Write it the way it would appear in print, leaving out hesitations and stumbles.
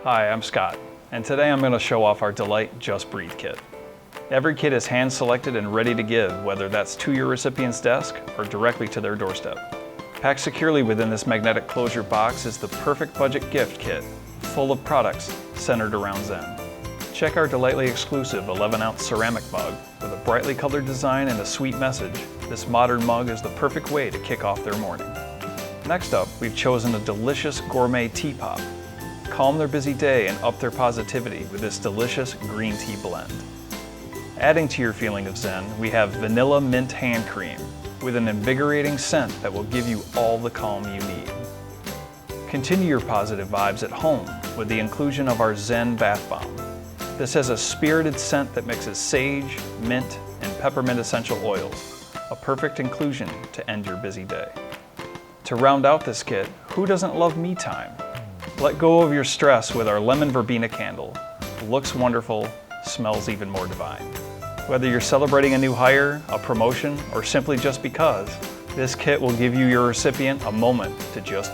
Hi, I'm Scott, and today I'm going to show off our Delight Just Breathe kit. Every kit is hand-selected and ready to give, whether that's to your recipient's desk or directly to their doorstep. Packed securely within this magnetic closure box is the perfect budget gift kit, full of products centered around Zen. Check our Delightly exclusive 11-ounce ceramic mug with a brightly colored design and a sweet message. This modern mug is the perfect way to kick off their morning. Next up, we've chosen a delicious gourmet tea pop. Calm their busy day and up their positivity with this delicious green tea blend. Adding to your feeling of Zen, we have vanilla mint hand cream with an invigorating scent that will give you all the calm you need. Continue your positive vibes at home with the inclusion of our Zen Bath Bomb. This has a spirited scent that mixes sage, mint, and peppermint essential oils, a perfect inclusion to end your busy day. To round out this kit, who doesn't love me time? Let go of your stress with our lemon verbena candle. Looks wonderful, smells even more divine. Whether you're celebrating a new hire, a promotion, or simply just because, this kit will give you your recipient a moment to just